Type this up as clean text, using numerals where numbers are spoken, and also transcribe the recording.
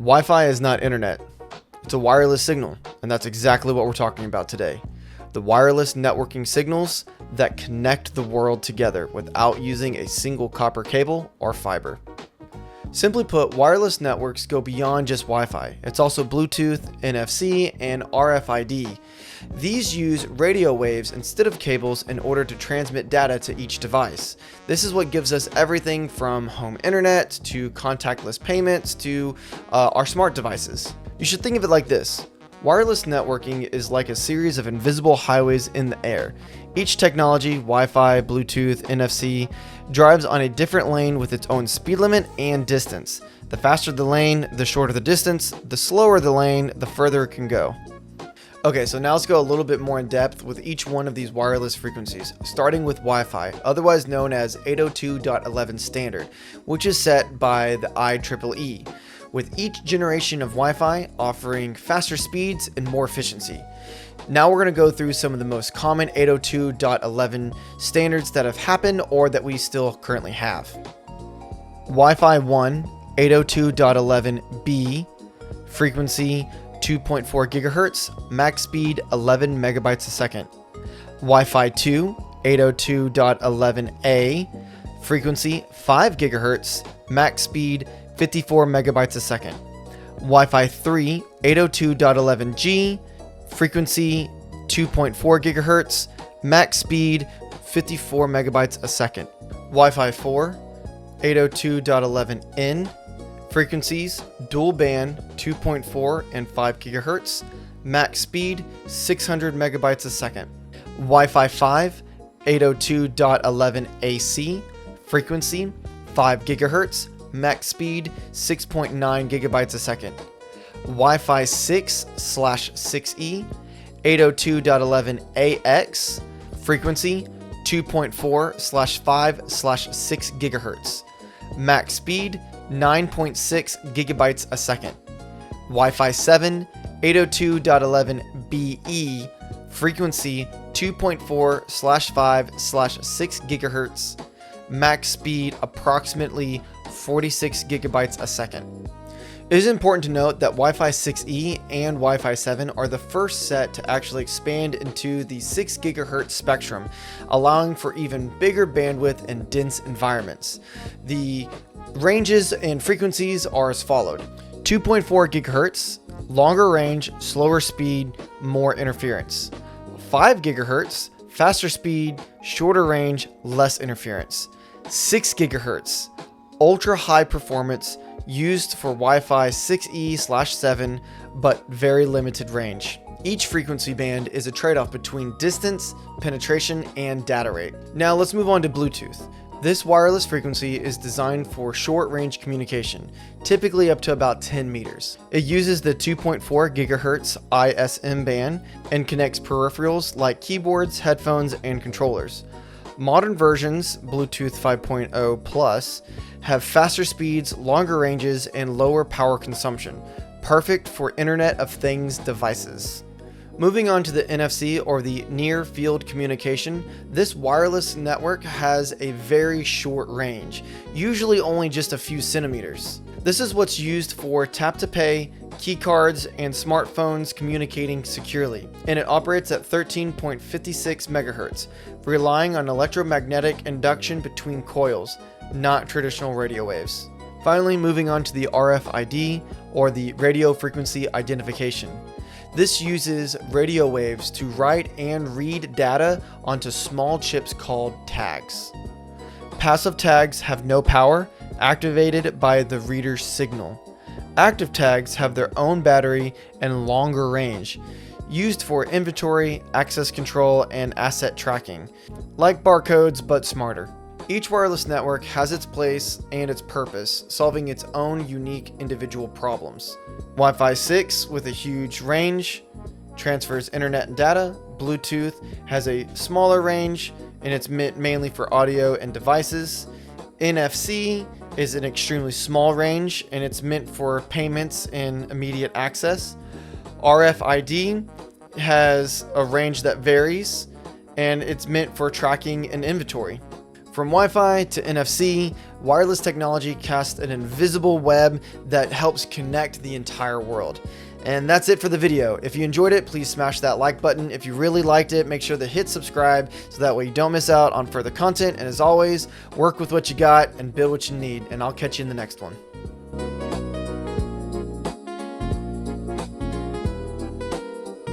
Wi-Fi is not internet. It's a wireless signal, and that's exactly what we're talking about today. The wireless networking signals that connect the world together without using a single copper cable or fiber. Simply put, wireless networks go beyond just Wi-Fi. It's also Bluetooth, NFC, and RFID. These use radio waves instead of cables in order to transmit data to each device. This is what gives us everything from home internet to contactless payments to our smart devices. You should think of it like this. Wireless networking is like a series of invisible highways in the air. Each technology, Wi-Fi, Bluetooth, NFC, drives on a different lane with its own speed limit and distance. The faster the lane, the shorter the distance. The slower the lane, the further it can go. Okay, so now let's go a little bit more in depth with each one of these wireless frequencies, starting with Wi-Fi, otherwise known as 802.11 standard, which is set by the IEEE, with each generation of Wi-Fi offering faster speeds and more efficiency. Now we're going to go through some of the most common 802.11 standards that have happened or that we still currently have. Wi-Fi 1, 802.11b, frequency 2.4 gigahertz, max speed 11 megabytes a second. Wi-Fi 2, 802.11a, frequency 5 gigahertz, max speed 54 megabytes a second. Wi-Fi 3, 802.11g, frequency 2.4 gigahertz, max speed 54 megabytes a second. Wi-Fi 4, 802.11n, frequencies dual band 2.4 and 5 gigahertz, max speed 600 megabytes a second. Wi-Fi 5, 802.11ac, frequency 5 gigahertz, max speed 6.9 gigabytes a second. Wi-Fi 6/6E, 802.11ax, frequency 2.4/5/6 gigahertz, max speed 9.6 gigabytes a second. Wi-Fi 7, 802.11be, frequency 2.4/5/6 gigahertz, max speed approximately 46 gigabytes a second. It is important to note that Wi-Fi 6E and Wi-Fi 7 are the first set to actually expand into the 6 gigahertz spectrum, allowing for even bigger bandwidth in dense environments. The ranges and frequencies are as followed: 2.4 gigahertz, longer range, slower speed, more interference. 5 gigahertz, faster speed, shorter range, less interference. 6 gigahertz, ultra high performance, used for Wi-Fi 6E/7, but very limited range. Each frequency band is a trade-off between distance, penetration, and data rate. Now let's move on to Bluetooth. This wireless frequency is designed for short-range communication, typically up to about 10 meters. It uses the 2.4 gigahertz ISM band and connects peripherals like keyboards, headphones, and controllers. Modern versions, Bluetooth 5.0 Plus, have faster speeds, longer ranges, and lower power consumption, perfect for Internet of Things devices. Moving on to the NFC, or the Near Field Communication, this wireless network has a very short range, usually only just a few centimeters. This is what's used for tap-to-pay, key cards, and smartphones communicating securely, and it operates at 13.56 megahertz, relying on electromagnetic induction between coils, not traditional radio waves. Finally, moving on to the RFID, or the Radio Frequency Identification. This uses radio waves to write and read data onto small chips called tags. Passive tags have no power, activated by the reader's signal. Active tags have their own battery and longer range, used for inventory, access control, and asset tracking, like barcodes but smarter. Each wireless network has its place and its purpose, solving its own unique individual problems. Wi-Fi 6 with a huge range transfers internet and data. Bluetooth has a smaller range and it's meant mainly for audio and devices. NFC is an extremely small range and it's meant for payments and immediate access. RFID has a range that varies and it's meant for tracking and inventory. From Wi-Fi to NFC, wireless technology casts an invisible web that helps connect the entire world. And that's it for the video. If you enjoyed it, please smash that like button. If you really liked it, make sure to hit subscribe so that way you don't miss out on further content. And as always, work with what you got and build what you need. And I'll catch you in the next one.